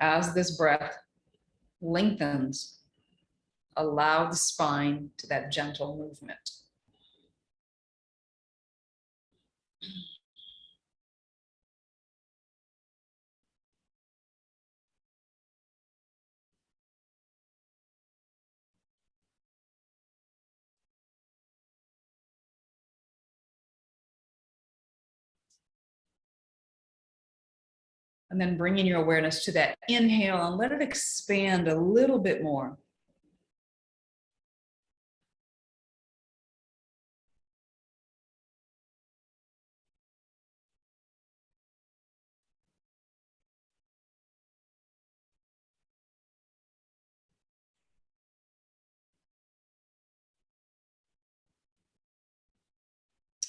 As this breath lengthens, allow the spine to that gentle movement. And then bringing your awareness to that inhale and let it expand a little bit more.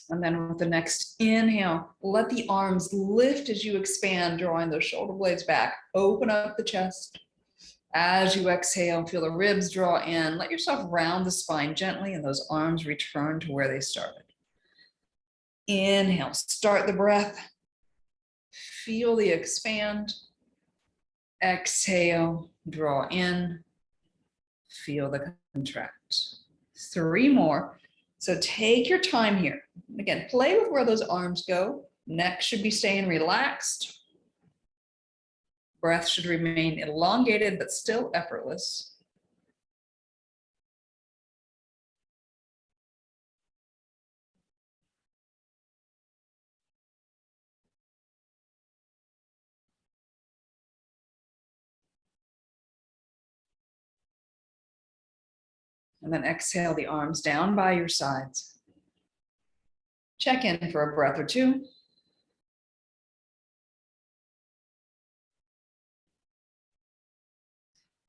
And then with the next inhale, let the arms lift as you expand, drawing those shoulder blades back. Open up the chest. As you exhale, feel the ribs draw in. Let yourself round the spine gently and those arms return to where they started. Inhale, start the breath. Feel the expand. Exhale, draw in. Feel the contract. 3 more. So take your time here. Again, play with where those arms go. Neck should be staying relaxed. Breath should remain elongated, but still effortless. And then exhale the arms down by your sides. Check in for a breath or 2.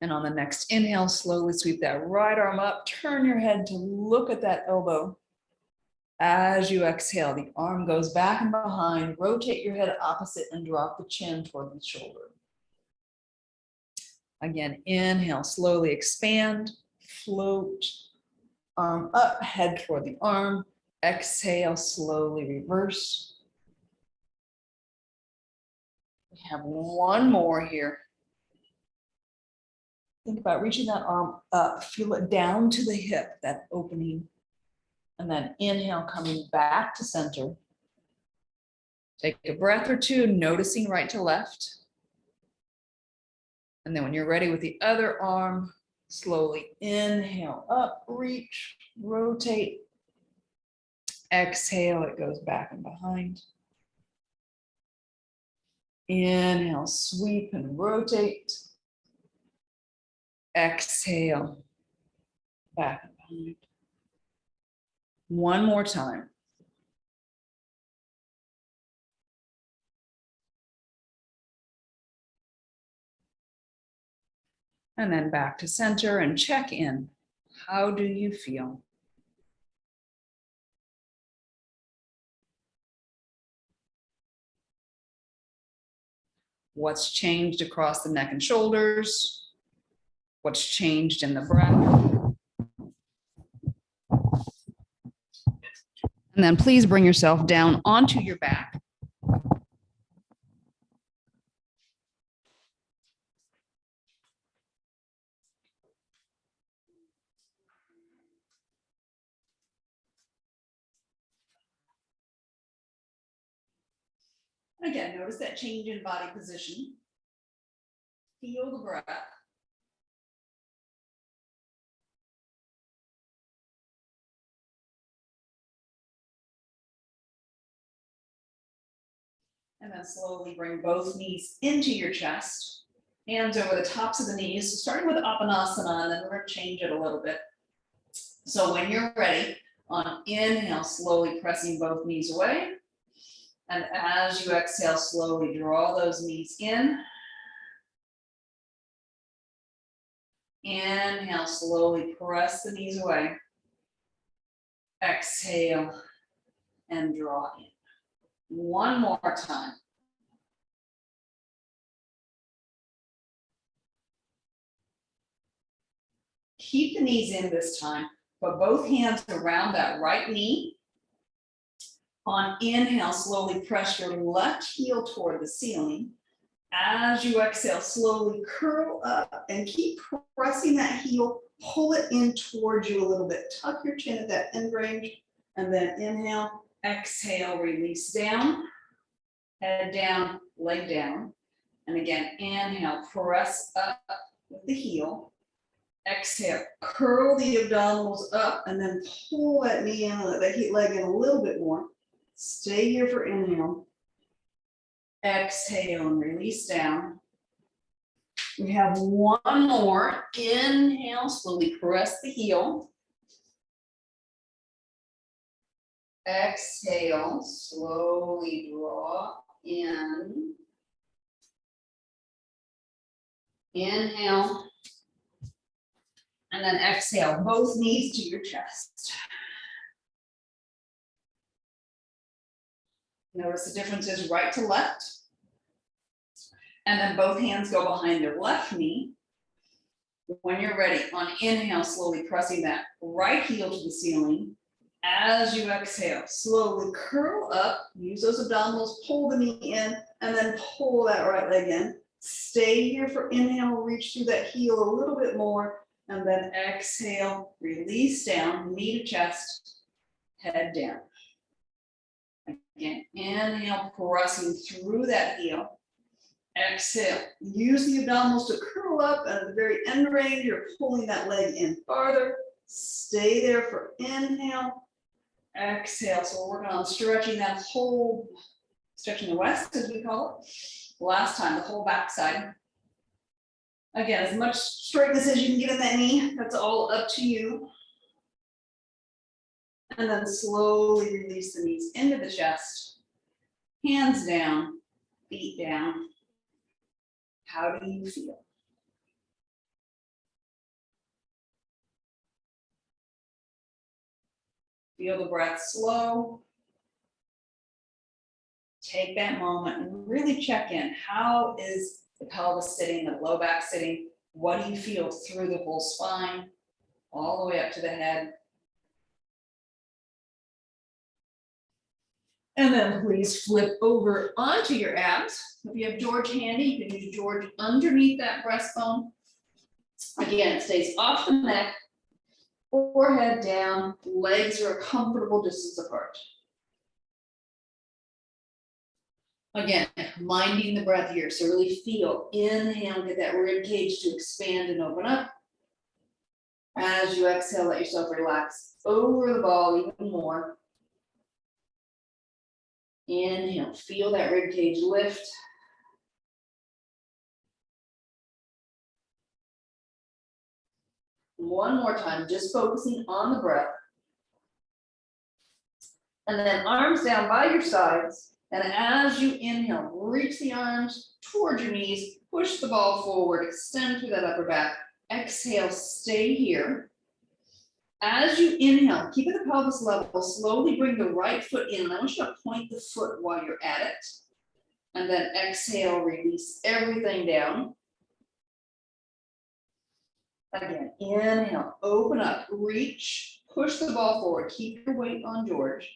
And on the next inhale, slowly sweep that right arm up. Turn your head to look at that elbow. As you exhale, the arm goes back and behind. Rotate your head opposite and drop the chin toward the shoulder. Again, inhale, slowly expand, float, arm up, head toward the arm. Exhale, slowly reverse. We have 1 more here. Think about reaching that arm up, feel it down to the hip, that opening. And then inhale, coming back to center. Take a breath or 2, noticing right to left. And then when you're ready with the other arm, slowly inhale up, reach, rotate. Exhale, it goes back and behind. Inhale, sweep and rotate. Exhale, back and behind. 1 more time. And then back to center and check in. How do you feel? What's changed across the neck and shoulders? What's changed in the breath? And then please bring yourself down onto your back. Again, notice that change in body position. Feel the breath. And then slowly bring both knees into your chest. Hands over the tops of the knees. So starting with Apanasana, and then we're going to change it a little bit. So when you're ready, on inhale, slowly pressing both knees away. And as you exhale, slowly draw those knees in. Inhale, slowly press the knees away. Exhale and draw in. 1 more time. Keep the knees in this time. Put both hands around that right knee. On inhale, slowly press your left heel toward the ceiling. As you exhale, slowly curl up and keep pressing that heel, pull it in towards you a little bit. Tuck your chin at that end range, and then inhale, exhale, release down, head down, leg down. And again, inhale, press up with the heel. Exhale, curl the abdominals up and then pull that knee in, let that leg in a little bit more. Stay here for inhale. Exhale and release down. We have one more. Inhale, slowly press the heel. Exhale, slowly draw in. Inhale. And then exhale, both knees to your chest. Notice the difference is right to left. And then both hands go behind their left knee. When you're ready, on inhale, slowly pressing that right heel to the ceiling. As you exhale, slowly curl up, use those abdominals, pull the knee in, and then pull that right leg in. Stay here for inhale, reach through that heel a little bit more, and then exhale, release down, knee to chest, head down. Again, inhale, pressing through that heel. Exhale, use the abdominals to curl up, and at the very end range, you're pulling that leg in farther. Stay there for inhale. Exhale, so we're working on stretching that whole, stretching the west as we call it. Last time, the whole backside. Again, as much straightness as you can get in that knee, that's all up to you. And then slowly release the knees into the chest. Hands down, feet down. How do you feel? Feel the breath slow. Take that moment and really check in. How is the pelvis sitting, the low back sitting? What do you feel through the whole spine, all the way up to the head? And then please flip over onto your abs. If you have George handy, you can use George underneath that breastbone. Again, it stays off the neck, forehead down, legs are a comfortable distance apart. Again, minding the breath here, so really feel, inhale, get that rib cage to expand and open up. As you exhale, let yourself relax over the ball even more. Inhale, feel that rib cage lift. One more time, just focusing on the breath. And then arms down by your sides. And as you inhale, reach the arms towards your knees, push the ball forward, extend through that upper back. Exhale, stay here. As you inhale, keep at the pelvis level, slowly bring the right foot in. I want you to point the foot while you're at it. And then exhale, release everything down. Again, inhale, open up, reach, push the ball forward, keep your weight on George.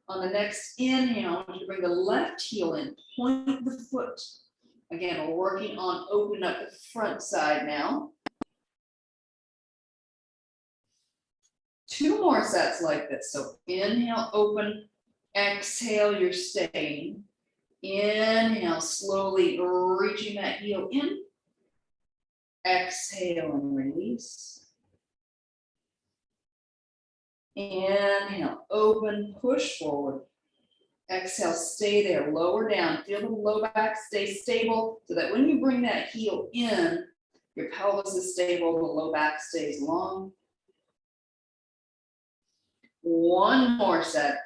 On the next inhale, I want you to bring the left heel in, point the foot. Again, we're working on opening up the front side now. 2 more sets like this. So inhale, open, exhale, you're staying. Inhale, slowly reaching that heel in. Exhale and release. Inhale, open, push forward. Exhale, stay there, lower down. Feel the low back stay stable so that when you bring that heel in, your pelvis is stable, the low back stays long. 1 more set.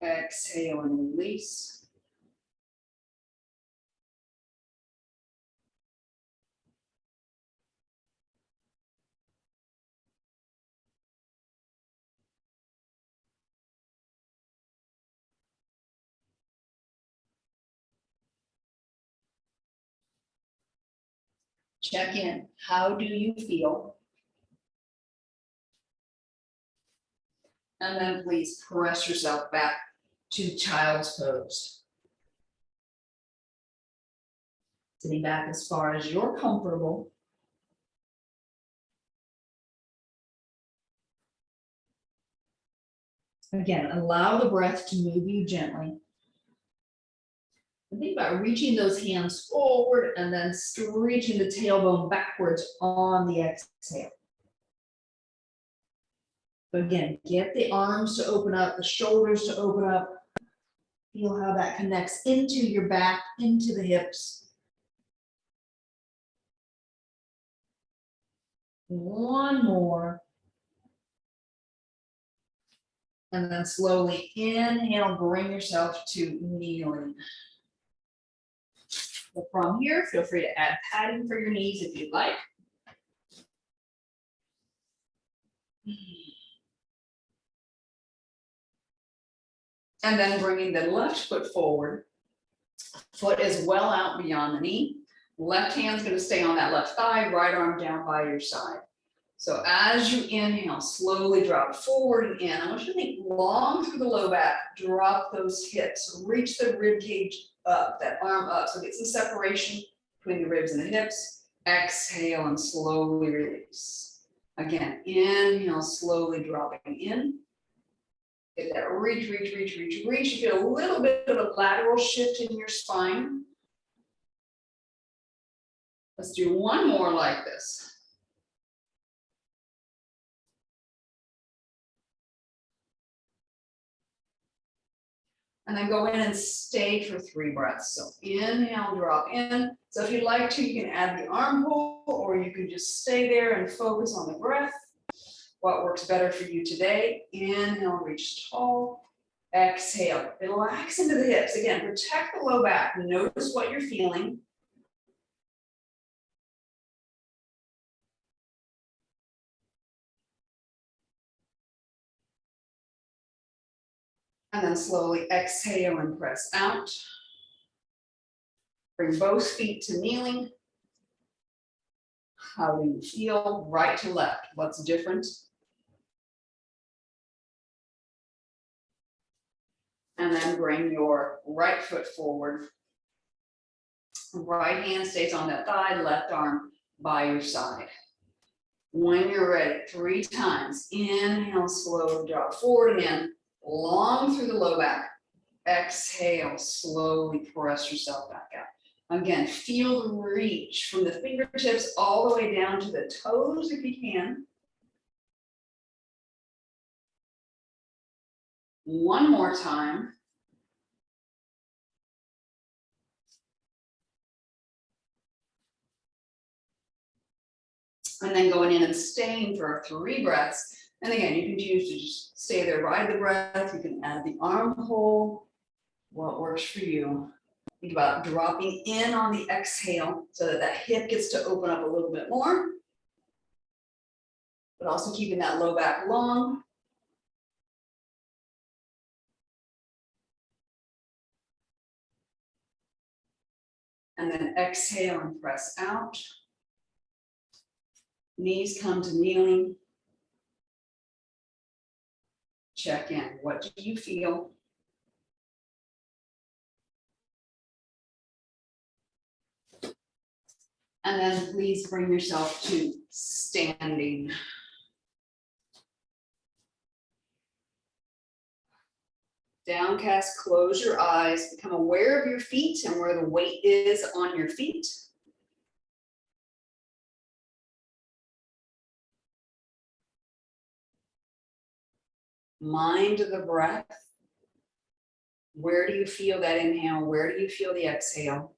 Exhale and release. Check in. How do you feel? And then please press yourself back to child's pose. Sitting back as far as you're comfortable. Again, allow the breath to move you gently. And think about reaching those hands forward and then stretching the tailbone backwards on the exhale. But again, get the arms to open up, the shoulders to open up. Feel how that connects into your back, into the hips. One more. And then slowly inhale, bring yourself to kneeling. But from here, feel free to add padding for your knees if you'd like. And then bringing the left foot forward. Foot is well out beyond the knee. Left hand's going to stay on that left thigh, right arm down by your side. So as you inhale, slowly drop forward and in. I want you to think long through the low back, drop those hips, reach the rib cage up, that arm up. So get some separation between the ribs and the hips. Exhale and slowly release. Again, inhale, slowly dropping in. Get that reach, reach, reach, reach, reach. You feel a little bit of a lateral shift in your spine. Let's do one more like this. And then go in and stay for 3 breaths. So inhale, drop in. So if you'd like to, you can add the arm pull, or you can just stay there and focus on the breath. What works better for you today? Inhale, reach tall. Exhale, relax into the hips. Again, protect the low back. Notice what you're feeling. And then slowly exhale and press out. Bring both feet to kneeling. How do you feel? Right to left. What's different? And then bring your right foot forward. Right hand stays on that thigh, left arm by your side. When you're ready, 3 times. Inhale, slowly drop forward again. Long through the low back. Exhale, slowly press yourself back out. Again, feel the reach from the fingertips all the way down to the toes if you can. One more time. And then going in and staying for 3 breaths. And again, you can choose to just stay there, ride the breath. You can add the arm pull, what works for you. Think about dropping in on the exhale so that that hip gets to open up a little bit more, but also keeping that low back long. And then exhale and press out. Knees come to kneeling. Check in. What do you feel? And then please bring yourself to standing. Downcast, close your eyes, become aware of your feet and where the weight is on your feet. Mind the breath. Where do you feel that inhale? Where do you feel the exhale?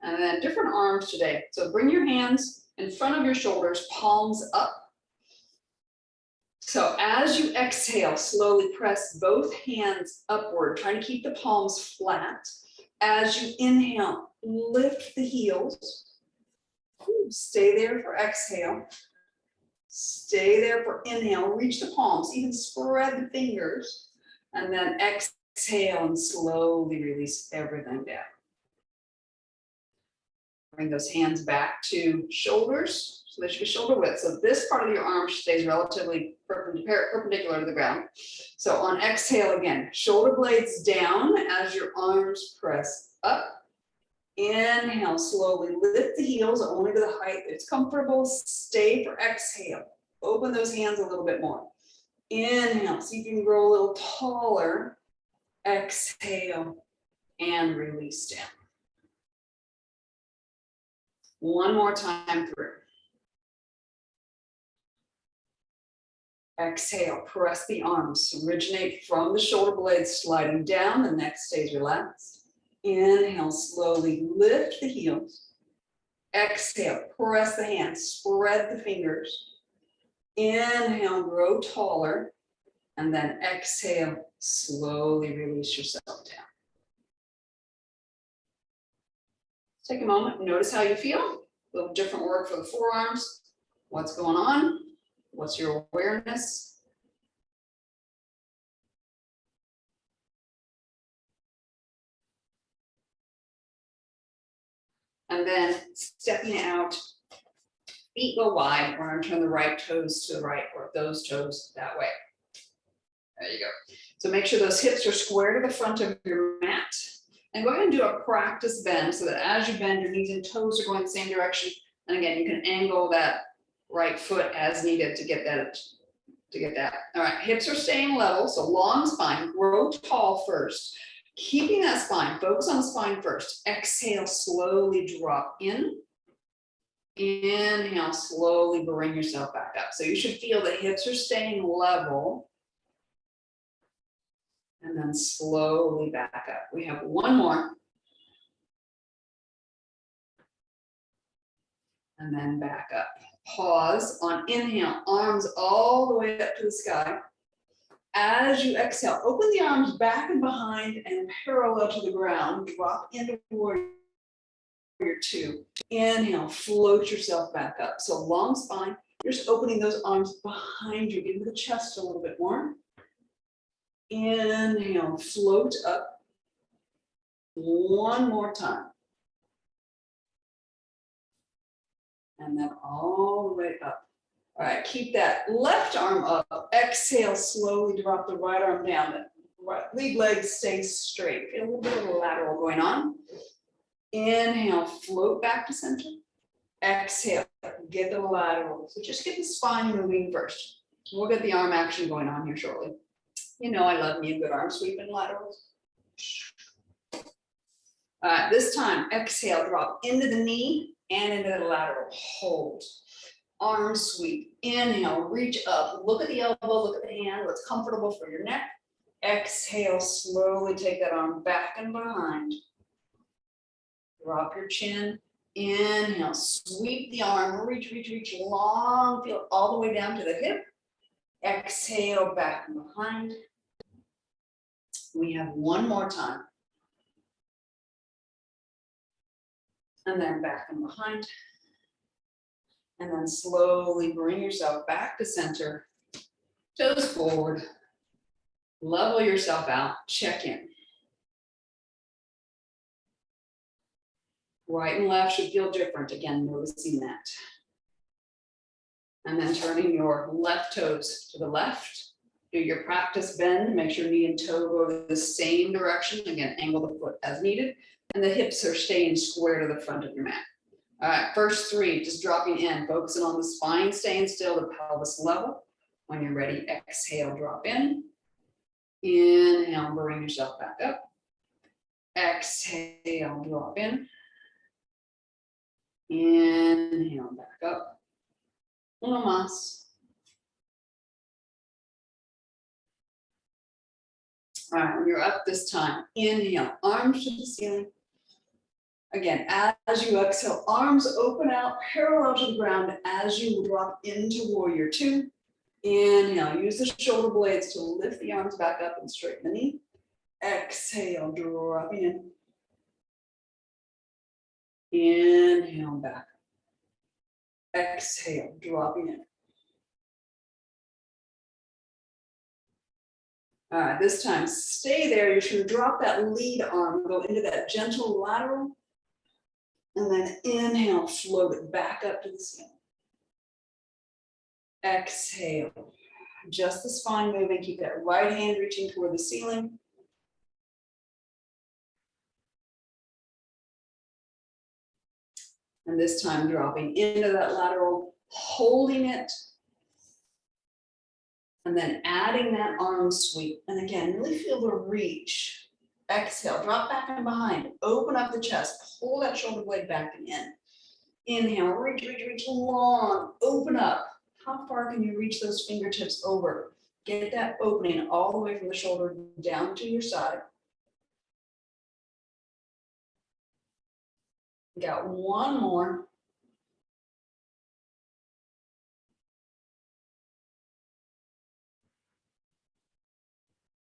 And then different arms today. So bring your hands in front of your shoulders, palms up. So as you exhale, slowly press both hands upward, trying to keep the palms flat. As you inhale, lift the heels. Stay there for exhale. Stay there for inhale. Reach the palms, even spread the fingers. And then exhale and slowly release everything down. Bring those hands back to shoulders, so they should be shoulder width. So this part of your arm stays relatively perpendicular to the ground. So on exhale again, shoulder blades down as your arms press up. Inhale, slowly lift the heels only to the height that's comfortable. Stay for exhale. Open those hands a little bit more. Inhale, see if you can grow a little taller. Exhale and release down. One more time through. Exhale, press the arms, originate from the shoulder blades, sliding down, the neck stays relaxed. Inhale, slowly lift the heels. Exhale, press the hands, spread the fingers. Inhale, grow taller. And then exhale, slowly release yourself down. Take a moment, notice how you feel. A little different work for the forearms. What's going on? What's your awareness? And then stepping out, feet go wide. We're going to turn the right toes to the right or those toes that way. There you go. So make sure those hips are square to the front of your mat. And go ahead and do a practice bend so that as you bend, your knees and toes are going the same direction. And again, you can angle that right foot as needed to get that. All right, hips are staying level, so long spine, grow tall first. Keeping that spine, focus on the spine first. Exhale, slowly drop in. Inhale, slowly bring yourself back up. So you should feel the hips are staying level. And then slowly back up. We have one more. And then back up. Pause on inhale, arms all the way up to the sky. As you exhale, open the arms back and behind and parallel to the ground. Drop into warrior two. Inhale, float yourself back up. So long spine, you're just opening those arms behind you, into the chest a little bit more. Inhale, float up. One more time. And then all the way up. All right, keep that left arm up. Exhale, slowly drop the right arm down. The right lead leg stays straight. Feel a little bit of a lateral going on. Inhale, float back to center. Exhale, get the lateral. So just get the spine moving first. We'll get the arm action going on here shortly. You know I love me a good arm sweep and laterals. All right, this time, exhale, drop into the knee and into the lateral. Hold. Arm sweep. Inhale, reach up. Look at the elbow, look at the hand, what's comfortable for your neck. Exhale, slowly take that arm back and behind. Drop your chin. Inhale, sweep the arm, reach long, feel all the way down to the hip. Exhale, back and behind. We have one more time. And then back and behind. And then slowly bring yourself back to center. Toes forward. Level yourself out. Check in. Right and left should feel different. Again, noticing that. And then turning your left toes to the left. Do your practice bend. Make sure knee and toe go the same direction. Again, angle the foot as needed. And the hips are staying square to the front of your mat. All right, first three, just dropping in, focusing on the spine, staying still, the pelvis level. When you're ready, exhale, drop in. Inhale, bring yourself back up. Exhale, drop in. Inhale, back up. Uno más. All right, when you're up this time, inhale, arms to the ceiling. Again, as you exhale, arms open out, parallel to the ground as you drop into warrior two. Inhale, use the shoulder blades to lift the arms back up and straighten the knee. Exhale, drop in. Inhale, back. Exhale, dropping in. All right, this time, stay there. You're going to drop that lead arm, go into that gentle lateral. And then inhale, float it back up to the ceiling. Exhale, just the spine moving, keep that right hand reaching toward the ceiling. And this time dropping into that lateral, holding it. And then adding that arm sweep. And again, really feel the reach. Exhale, drop back and behind. Open up the chest, pull that shoulder blade back and in. Inhale, reach, reach, reach, long, open up. How far can you reach those fingertips over? Get that opening all the way from the shoulder down to your side. Got one more.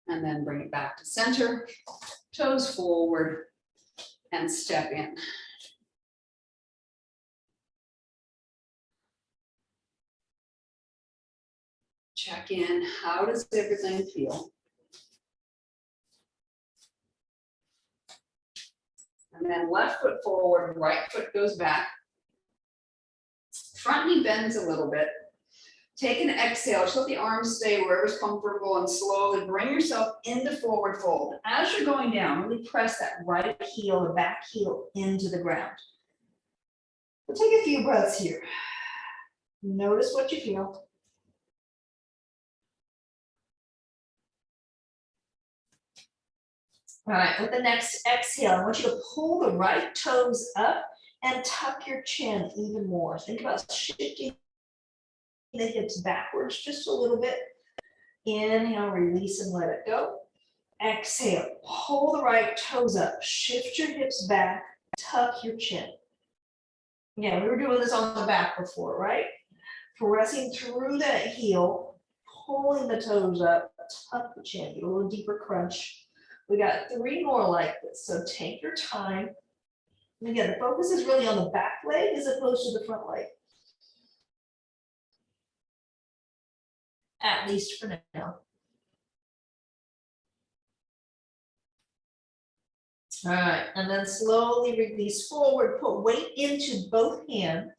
And then bring it back to center, toes forward, and step in. Check in, how does everything feel? And then left foot forward, right foot goes back. Front knee bends a little bit. Take an exhale, just let the arms stay wherever's comfortable and slowly bring yourself into forward fold. As you're going down, really press that right heel, the back heel into the ground. We'll take a few breaths here. Notice what you feel. All right, with the next exhale, I want you to pull the right toes up and tuck your chin even more. Think about shifting the hips backwards just a little bit. Inhale, release and let it go. Exhale, pull the right toes up, shift your hips back, tuck your chin. Yeah, we were doing this on the back before, right? Pressing through that heel, pulling the toes up, tuck the chin, get a little deeper crunch. We got 3 more like this, so take your time. And again, the focus is really on the back leg as opposed to the front leg. At least for now. All right, and then slowly release forward, put weight into both hands.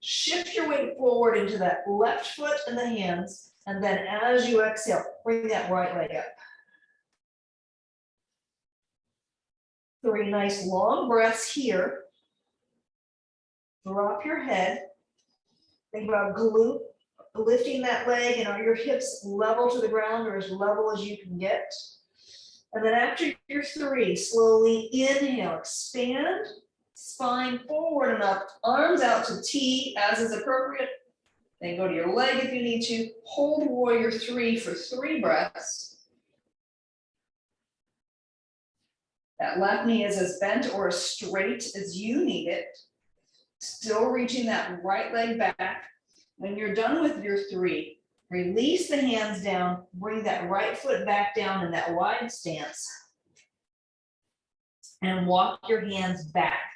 Shift your weight forward into that left foot and the hands. And then as you exhale, bring that right leg up. 3 nice long breaths here. Drop your head. Think about glute, lifting that leg, and are your hips level to the ground or as level as you can get? And then after your 3, slowly inhale, expand, spine forward and up, arms out to T as is appropriate. Then go to your leg if you need to. Hold warrior 3 for 3 breaths. That left knee is as bent or as straight as you need it. Still reaching that right leg back. When you're done with your 3, release the hands down, bring that right foot back down in that wide stance. And walk your hands back.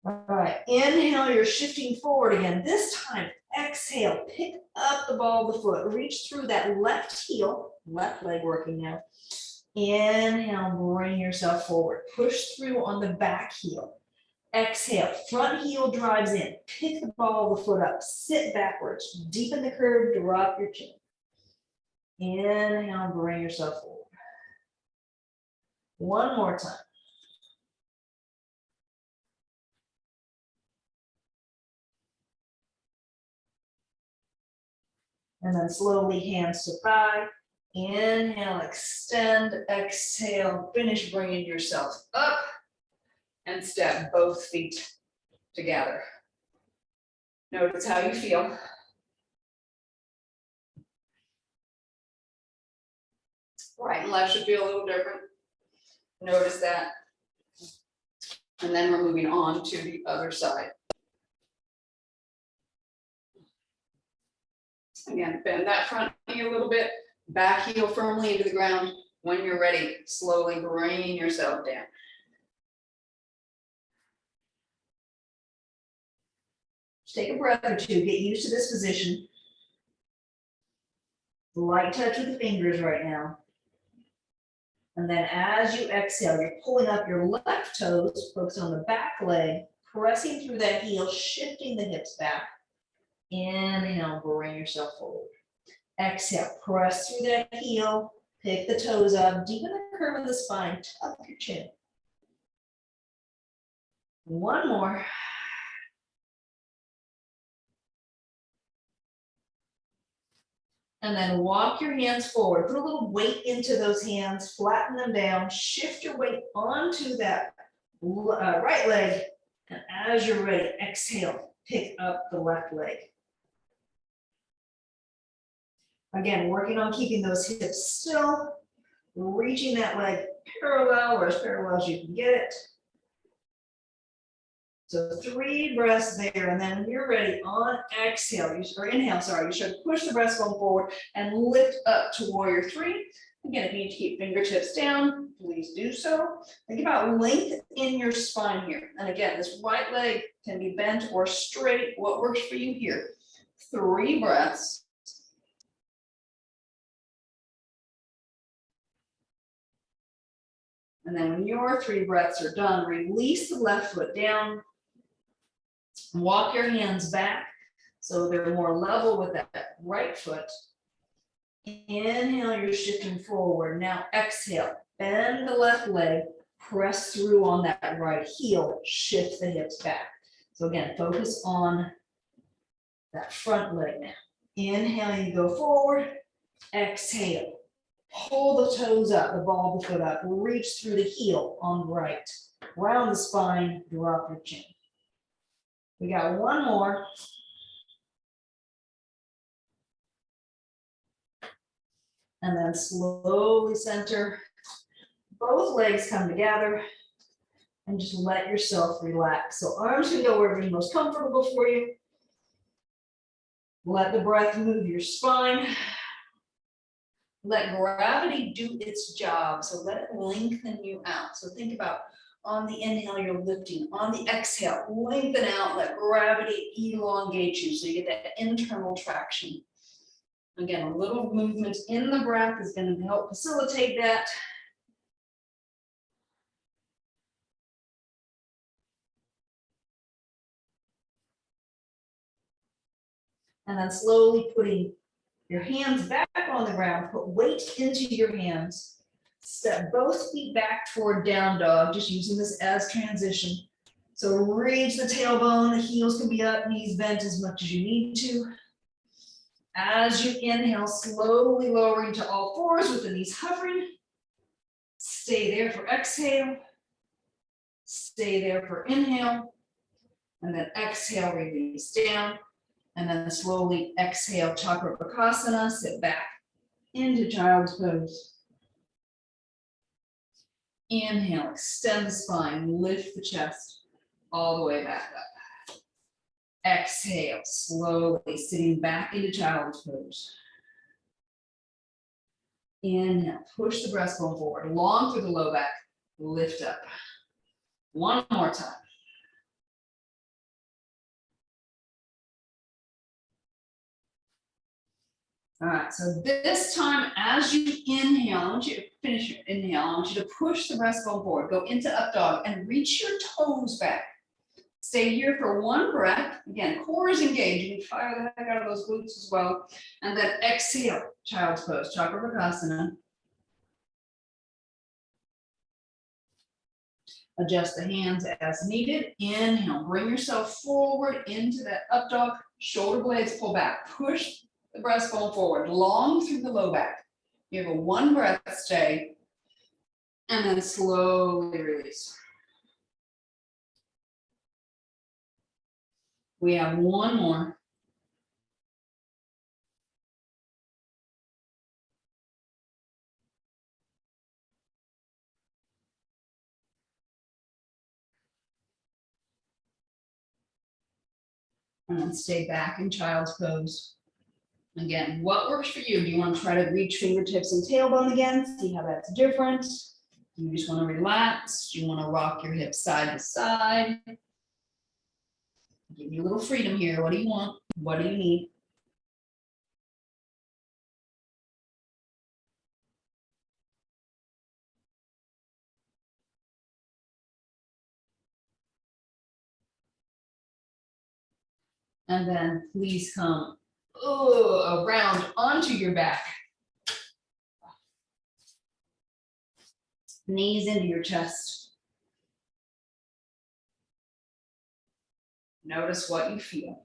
All right, inhale, you're shifting forward again. This time, exhale, pick up the ball of the foot, reach through that left heel, left leg working now. Inhale, bring yourself forward, push through on the back heel. Exhale, front heel drives in, pick the ball of the foot up, sit backwards, deepen the curve, drop your chin. Inhale, bring yourself forward. One more time. And then slowly hands to thigh. Inhale, extend, exhale, finish bringing yourself up and step both feet together. Notice how you feel. Right and left should feel a little different. Notice that. And then we're moving on to the other side. Again, bend that front knee a little bit, back heel firmly into the ground. When you're ready, slowly bringing yourself down. Just take a breath or 2, get used to this position. Light touch with the fingers right now. And then as you exhale, you're pulling up your left toes, focus on the back leg, pressing through that heel, shifting the hips back. Inhale, bring yourself forward. Exhale, press through that heel, pick the toes up, deepen the curve of the spine, tuck your chin. One more. And then walk your hands forward. Put a little weight into those hands, flatten them down, shift your weight onto that right leg. And as you're ready, exhale, pick up the left leg. Again, working on keeping those hips still, reaching that leg parallel or as parallel as you can get it. So 3 breaths there, and then when you're ready, on exhale, or inhale, sorry, you should push the breastbone forward and lift up to warrior 3. Again, if you need to keep fingertips down, please do so. Think about length in your spine here. And again, this right leg can be bent or straight, what works for you here. 3 breaths. And then when your 3 breaths are done, release the left foot down. Walk your hands back so they're more level with that right foot. Inhale, you're shifting forward. Now exhale, bend the left leg, press through on that right heel, shift the hips back. So again, focus on that front leg now. Inhale, you go forward. Exhale, pull the toes up, the ball of the foot up, reach through the heel on the right. Round the spine, drop your chin. We got one more. And then slowly center. Both legs come together and just let yourself relax. So arms can go wherever most comfortable for you. Let the breath move your spine. Let gravity do its job. So let it lengthen you out. So think about on the inhale, you're lifting. On the exhale, lengthen out, let gravity elongate you so you get that internal traction. Again, a little movement in the breath is going to help facilitate that. And then slowly putting your hands back on the ground, put weight into your hands. Step both feet back toward down dog, just using this as transition. So reach the tailbone, the heels can be up, knees bent as much as you need to. As you inhale, slowly lowering to all fours with the knees hovering. Stay there for exhale. Stay there for inhale. And then exhale, release down. And then slowly exhale, Chakrapakasana, sit back into child's pose. Inhale, extend the spine, lift the chest all the way back up. Exhale, slowly sitting back into child's pose. Inhale, push the breastbone forward, long through the low back, lift up. One more time. All right, so this time as you inhale, I want you to finish your inhale. I want you to push the breastbone forward, go into up dog and reach your toes back. Stay here for 1 breath. Again, core is engaged. You can fire the heck out of those glutes as well. And then exhale, child's pose, Chakrapakasana. Adjust the hands as needed. Inhale, bring yourself forward into that up dog. Shoulder blades pull back. Push the breastbone forward, long through the low back. You have a 1 breath stay, and then slowly release. We have 1 more. And then stay back in child's pose. Again, what works for you? Do you want to try to reach fingertips and tailbone again? See how that's different? Do you just want to relax? Do you want to rock your hips side to side? Give you a little freedom here. What do you want? What do you need? And then please come around onto your back. Knees into your chest. Notice what you feel.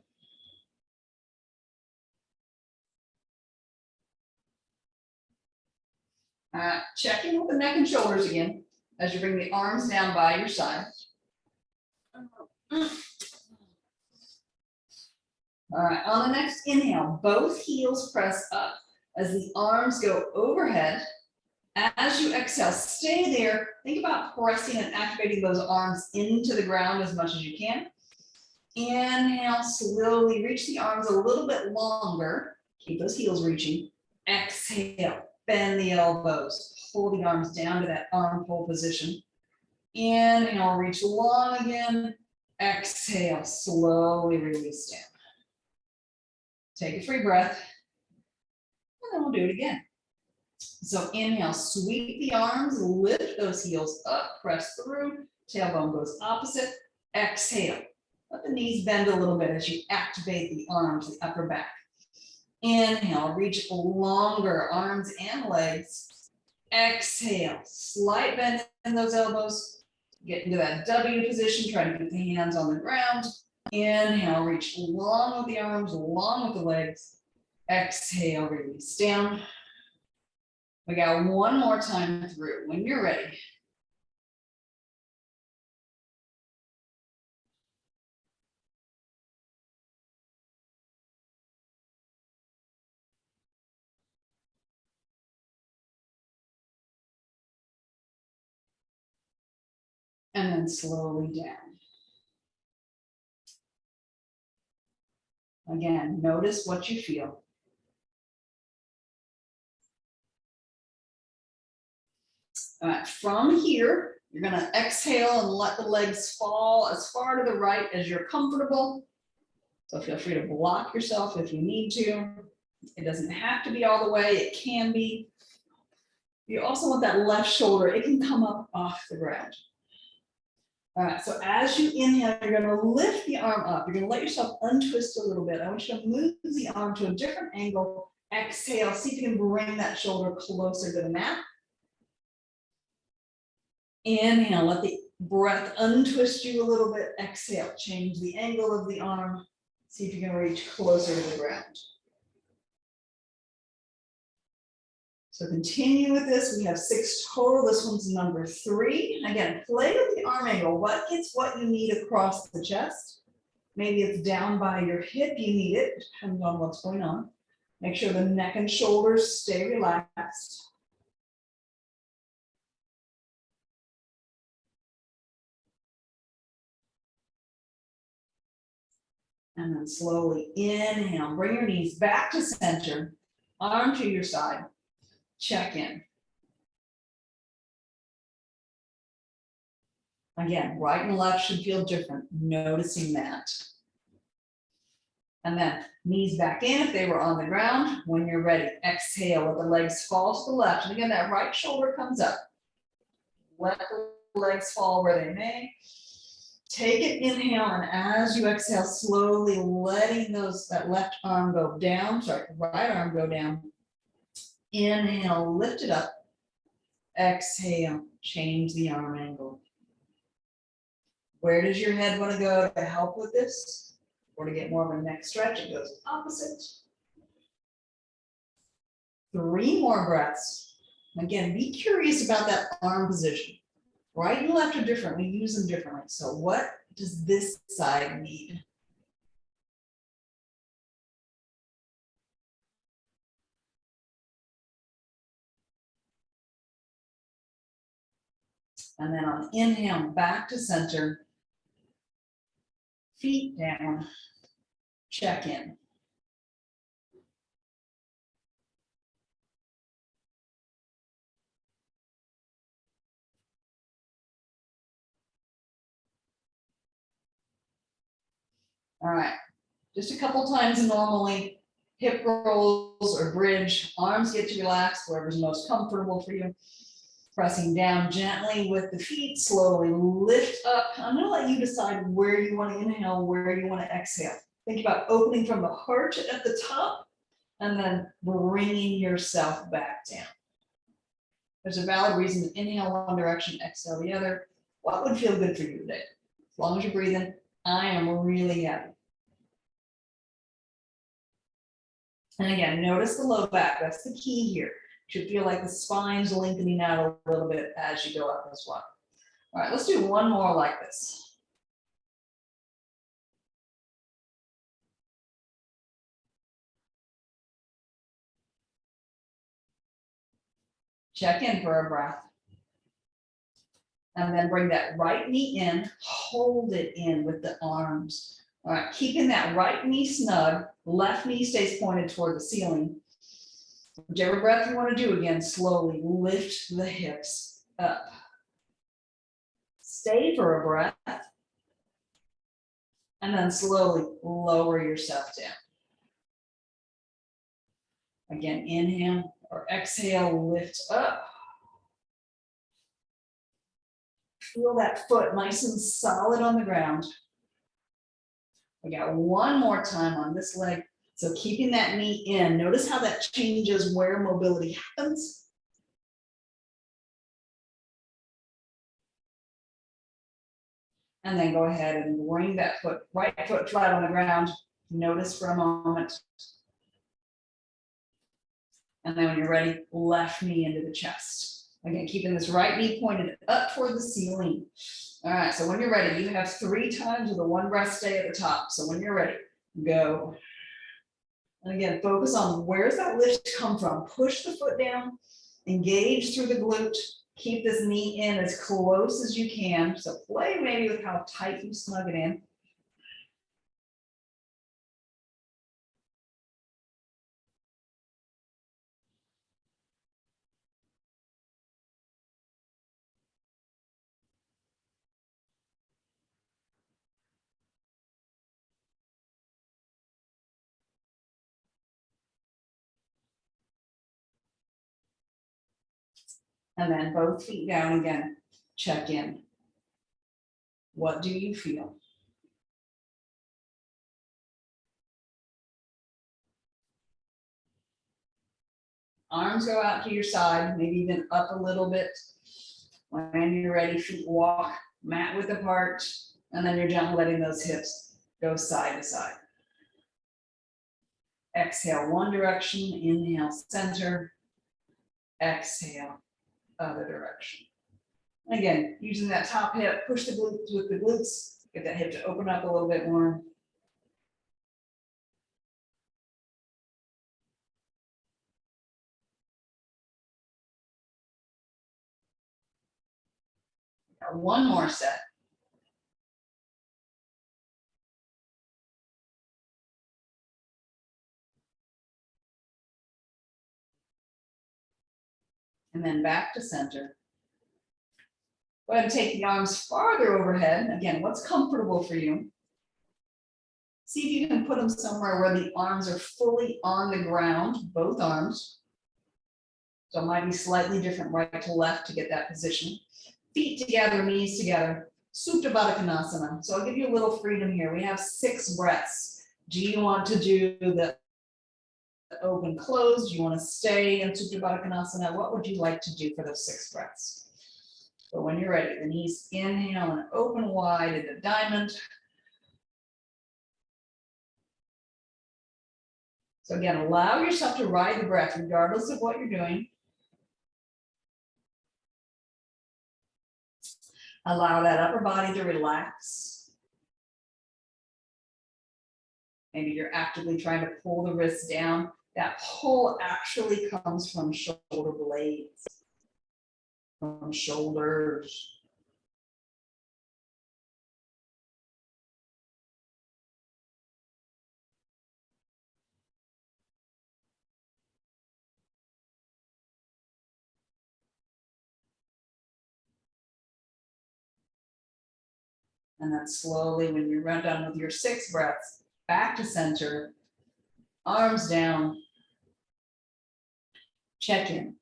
Check in with the neck and shoulders again as you bring the arms down by your side. All right, on the next inhale, both heels press up as the arms go overhead. As you exhale, stay there. Think about pressing and activating those arms into the ground as much as you can. Inhale, slowly reach the arms a little bit longer. Keep those heels reaching. Exhale, bend the elbows. Pull the arms down to that arm pull position. Inhale, reach long again. Exhale, slowly release down. Take a free breath. And then we'll do it again. So inhale, sweep the arms, lift those heels up, press through. Tailbone goes opposite. Exhale. Let the knees bend a little bit as you activate the arms, the upper back. Inhale, reach longer arms and legs. Exhale, slight bend in those elbows. Get into that W position, try to keep the hands on the ground. Inhale, reach long with the arms, long with the legs. Exhale, release down. We got one more time through. When you're ready. And then slowly down. Again, notice what you feel. All right, from here, you're gonna exhale and let the legs fall as far to the right as you're comfortable. So feel free to block yourself if you need to. It doesn't have to be all the way, it can be. You also want that left shoulder, it can come up off the ground. All right, so as you inhale, you're gonna lift the arm up. You're gonna let yourself untwist a little bit. I want you to move the arm to a different angle. Exhale, see if you can bring that shoulder closer to the mat. Inhale, let the breath untwist you a little bit. Exhale, change the angle of the arm. See if you can reach closer to the ground. So continue with this. We have 6 total. This one's number 3. Again, play with the arm angle. What gets what you need across the chest? Maybe it's down by your hip. You need it, depending on what's going on. Make sure the neck and shoulders stay relaxed. And then slowly inhale. Bring your knees back to center. Arm to your side. Check in. Again, right and left should feel different, noticing that. And then knees back in if they were on the ground. When you're ready, exhale, let the legs fall to the left. And again, that right shoulder comes up. Let the legs fall where they may. Take it, inhale, and as you exhale, slowly letting that left arm go down, right arm go down. Inhale, lift it up. Exhale, change the arm angle. Where does your head want to go to help with this? Or to get more of a neck stretch, it goes opposite. 3 more breaths. Again, be curious about that arm position. Right and left are different, we use them differently. So what does this side need? And then on inhale, back to center. Feet down. Check in. All right, just a couple times normally, hip rolls or bridge, arms get to relax, wherever's most comfortable for you. Pressing down gently with the feet, slowly lift up. I'm gonna let you decide where you want to inhale, where you want to exhale. Think about opening from the heart at the top and then bringing yourself back down. There's a valid reason to inhale one direction, exhale the other. What would feel good for you today? As long as you're breathing, I am really happy. And again, notice the low back. That's the key here. You should feel like the spine's lengthening out a little bit as you go up as well. All right, let's do one more like this. Check in for a breath. And then bring that right knee in, hold it in with the arms. All right, keeping that right knee snug, left knee stays pointed toward the ceiling. Whichever breath you want to do, again, slowly lift the hips up. Stay for a breath. And then slowly lower yourself down. Again, inhale or exhale, lift up. Feel that foot nice and solid on the ground. We got one more time on this leg. So keeping that knee in, notice how that changes where mobility happens. And then go ahead and bring that foot, right foot flat on the ground. Notice for a moment. And then when you're ready, left knee into the chest. Again, keeping this right knee pointed up toward the ceiling. All right, so when you're ready, you have 3 times with a 1 breath stay at the top. So when you're ready, go. And again, focus on where's that lift come from. Push the foot down, engage through the glute, keep this knee in as close as you can. So play maybe with how tight you snug it in. And then both feet down again, check in. What do you feel? Arms go out to your side, maybe even up a little bit. When you're ready, feet walk, mat width apart, and then you're gently letting those hips go side to side. Exhale one direction, inhale center, exhale other direction. Again, using that top hip, push the glutes with the glutes, get that hip to open up a little bit more. Got one more set. And then back to center. Go ahead and take the arms farther overhead. Again, what's comfortable for you? See if you can put them somewhere where the arms are fully on the ground, both arms. So it might be slightly different right to left to get that position. Feet together, knees together, Supta Baddha Konasana. So I'll give you a little freedom here. We have 6 breaths. Do you want to do the open close? Do you want to stay in Supta Baddha Konasana? What would you like to do for those 6 breaths? So when you're ready, the knees inhale and open wide into diamond. So again, allow yourself to ride the breath regardless of what you're doing. Allow that upper body to relax. Maybe you're actively trying to pull the wrists down. That pull actually comes from shoulder blades, from shoulders. And then slowly, when you're done with your 6 breaths, back to center, arms down, check in.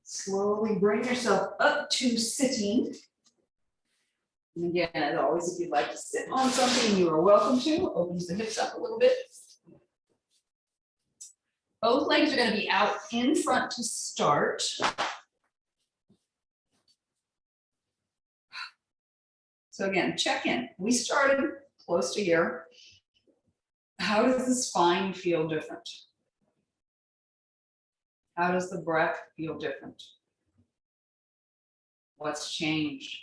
Slowly bring yourself up to sitting. And again, as always, if you'd like to sit on something, you are welcome to. Opens the hips up a little bit. Both legs are going to be out in front to start. So again, check in. We started close to here. How does the spine feel different? How does the breath feel different? What's changed?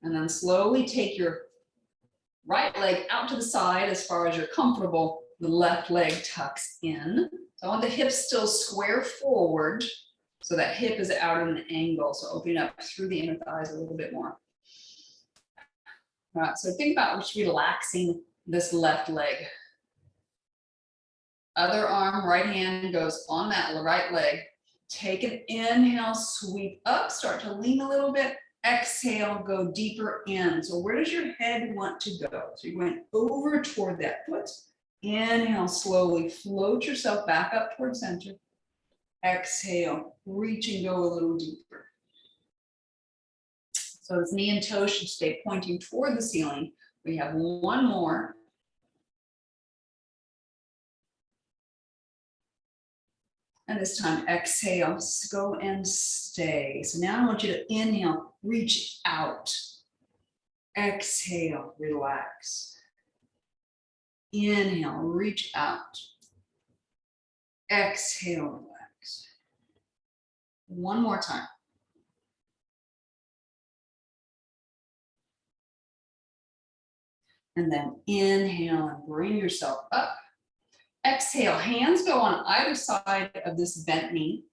And then slowly take your right leg out to the side as far as you're comfortable. The left leg tucks in. So I want the hips still square forward. So that hip is out at an angle. So opening up through the inner thighs a little bit more. All right, so think about just relaxing this left leg. Other arm, right hand goes on that right leg. Take an inhale, sweep up, start to lean a little bit. Exhale, go deeper in. So where does your head want to go? So you're going over toward that foot. Inhale, slowly float yourself back up toward center. Exhale, reach and go a little deeper. So this knee and toe should stay pointing toward the ceiling. We have one more. And this time, exhale, go and stay. So now I want you to inhale, reach out. Exhale, relax. Inhale, reach out. Exhale, relax. One more time. And then inhale and bring yourself up. Exhale, hands go on either side of this bent knee.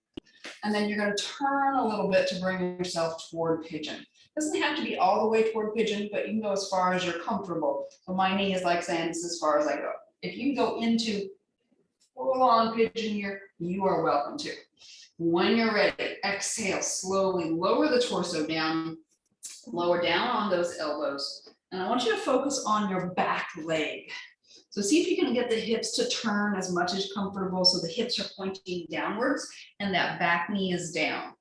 And then you're going to turn a little bit to bring yourself toward pigeon. Doesn't have to be all the way toward pigeon, but you can go as far as you're comfortable. So my knee is like saying this is as far as I go. If you go into full on pigeon here, you are welcome to. When you're ready, exhale, slowly lower the torso down, lower down on those elbows. And I want you to focus on your back leg. So see if you can get the hips to turn as much as comfortable so the hips are pointing downwards and that back knee is down.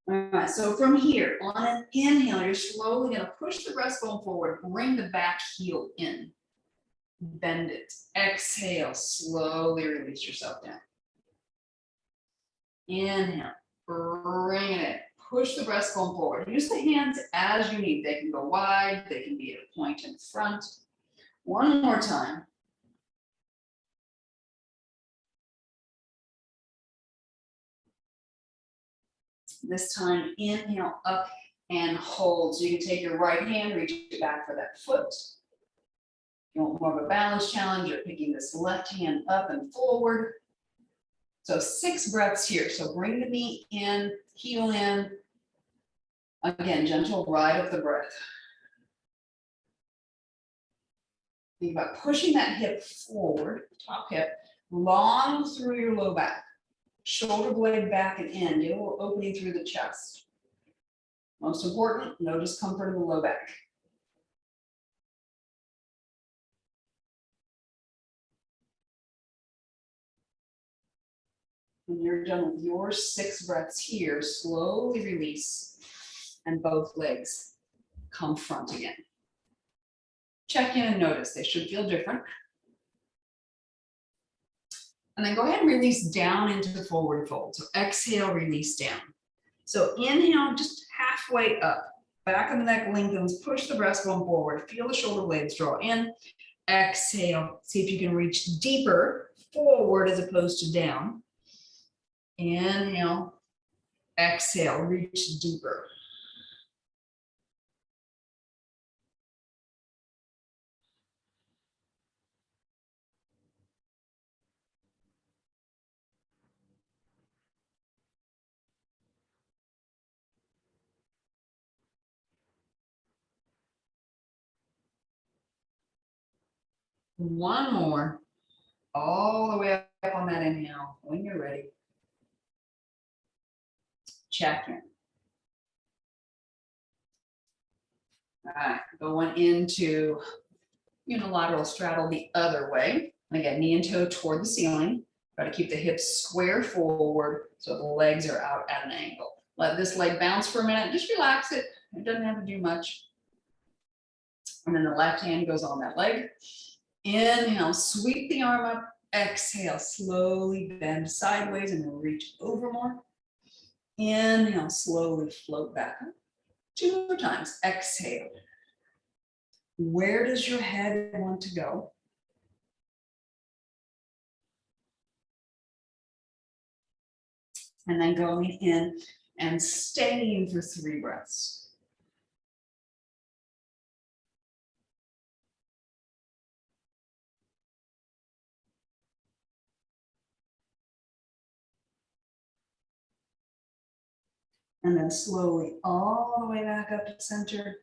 All right, so from here, on an inhale, you're slowly going to push the breastbone forward, bring the back heel in, bend it. Exhale, slowly release yourself down. Inhale, bring it in, push the breastbone forward. Use the hands as you need. They can go wide, they can be at a point in front. One more time. This time, inhale up and hold. So you can take your right hand, reach it back for that foot. You want more of a balance challenge, you're picking this left hand up and forward. So 6 breaths here. So bring the knee in, heel in. Again, gentle ride of the breath. Think about pushing that hip forward, top hip, long through your low back. Shoulder blade back and in, get a little opening through the chest. Most important, no discomfort in the low back. When you're done with your 6 breaths here, slowly release and both legs come front again. Check in and notice, they should feel different. And then go ahead and release down into the forward fold. So exhale, release down. So inhale, just halfway up. Back of the neck lengthens, push the breastbone forward. Feel the shoulder blades draw in. Exhale, see if you can reach deeper forward as opposed to down. Inhale, exhale, reach deeper. One more, all the way up on that inhale. When you're ready, check in. All right, going into Unilateral straddle the other way. And again, knee and toe toward the ceiling. Try to keep the hips square forward so the legs are out at an angle. Let this leg bounce for a minute. Just relax it. It doesn't have to do much. And then the left hand goes on that leg. Inhale, sweep the arm up. Exhale, slowly bend sideways and reach over more. Inhale, slowly float back up. 2 more times. Exhale. Where does your head want to go? And then going in and staying for 3 breaths. And then slowly all the way back up to center.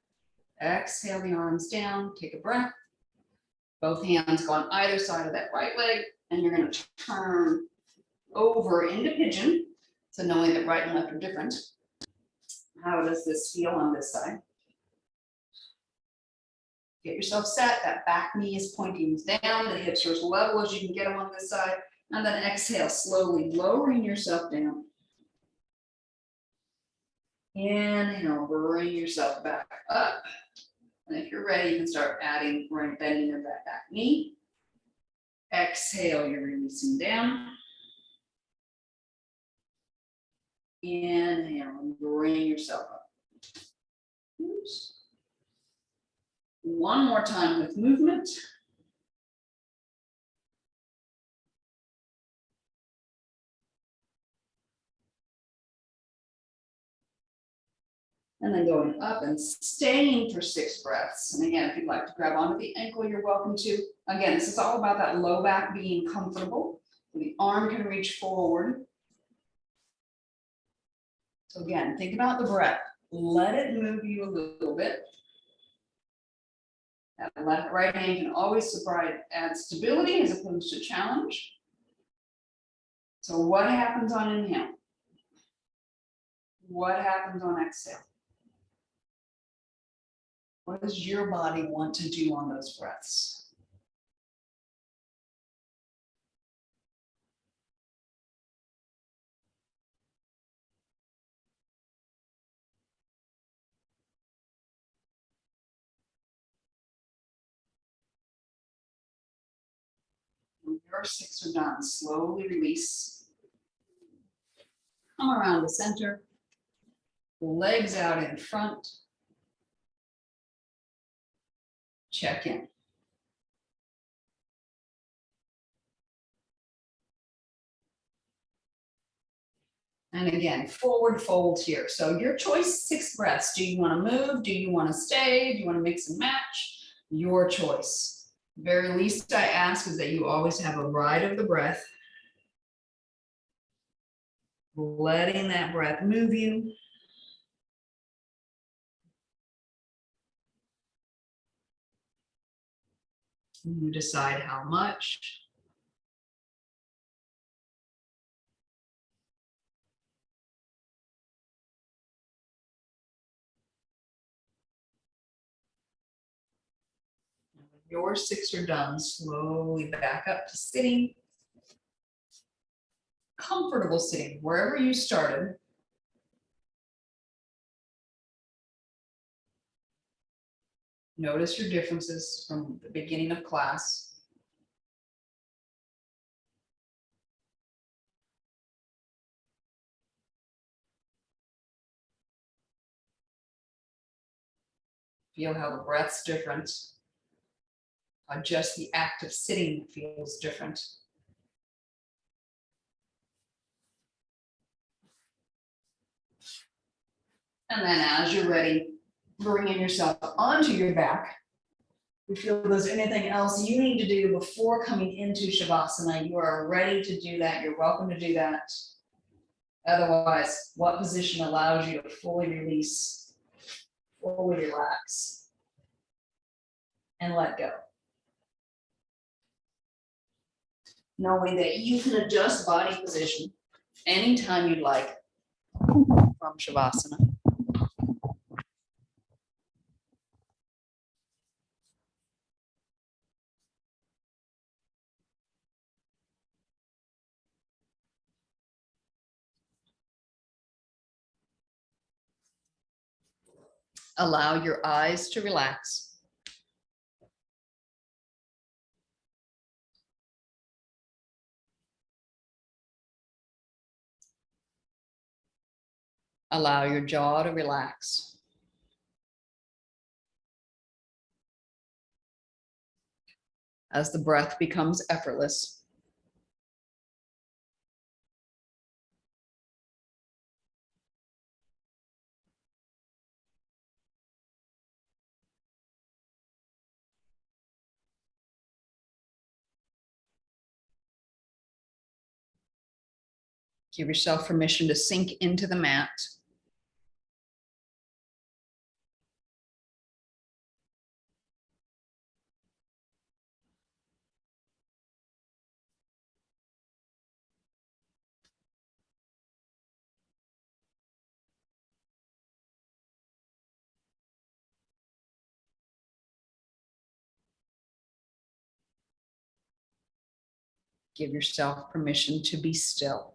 Exhale the arms down, take a breath. Both hands go on either side of that right leg, and you're going to turn over into pigeon. So knowing that right and left are different. How does this feel on this side? Get yourself set. That back knee is pointing down. The hips are as level as you can get them on this side. And then exhale, slowly lowering yourself down. Inhale, bring yourself back up. And if you're ready, you can start adding, bending of that back knee. Exhale, you're releasing down. Inhale, and bring yourself up. Oops. One more time with movement. And then going up and staying for 6 breaths. And again, if you'd like to grab onto the ankle, you're welcome to. Again, this is all about that low back being comfortable. So the arm can reach forward. So again, think about the breath. Let it move you a little bit. That left right hand can always add stability as opposed to challenge. So what happens on inhale? What happens on exhale? What does your body want to do on those breaths? When your 6 are done, slowly release. Come around the center. Legs out in front. Check in. And again, forward fold here. So your choice, 6 breaths. Do you want to move? Do you want to stay? Do you want to mix and match? Your choice. Very least I ask is that you always have a ride of the breath. Letting that breath move you. You decide how much. When your 6 are done, slowly back up to sitting. Comfortable sitting, wherever you started. Notice your differences from the beginning of class. Feel how the breath's different. How just the act of sitting feels different. And then as you're ready, bringing yourself onto your back. If you feel there's anything else you need to do before coming into Shavasana, you are ready to do that. You're welcome to do that. Otherwise, what position allows you to fully release, fully relax, and let go? Knowing that you can adjust body position anytime you'd like from Shavasana. Allow your eyes to relax. Allow your jaw to relax. As the breath becomes effortless, give yourself permission to sink into the mat. Give yourself permission to be still.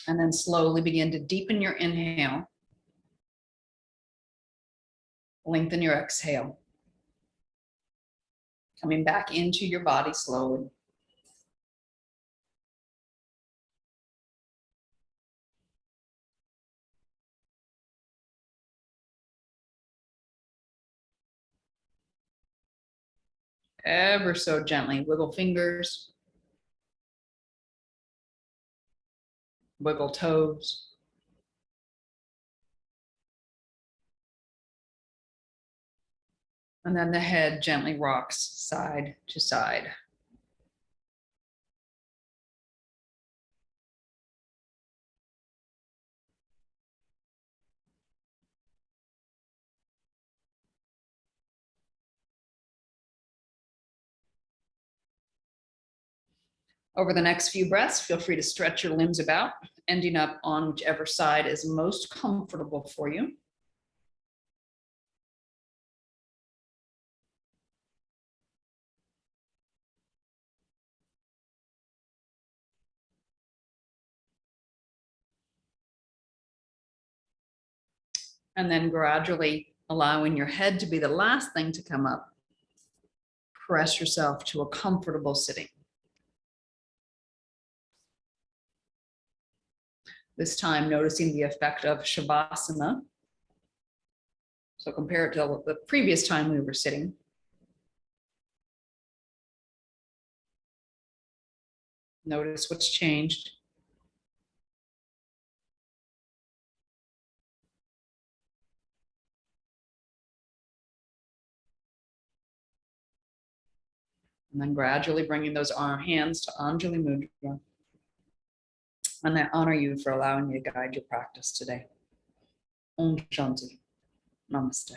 And then slowly begin to deepen your inhale. Lengthen your exhale. Coming back into your body slowly. Ever so gently, wiggle fingers, wiggle toes. And then the head gently rocks side to side. Over the next few breaths, feel free to stretch your limbs about, ending up on whichever side is most comfortable for you. And then gradually allowing your head to be the last thing to come up. Press yourself to a comfortable sitting. This time noticing the effect of Shavasana. So compare it to the previous time we were sitting. Notice what's changed. And then gradually bringing those hands to Anjali Mudra. And I honor you for allowing me to guide your practice today. Om Shanti. Namaste.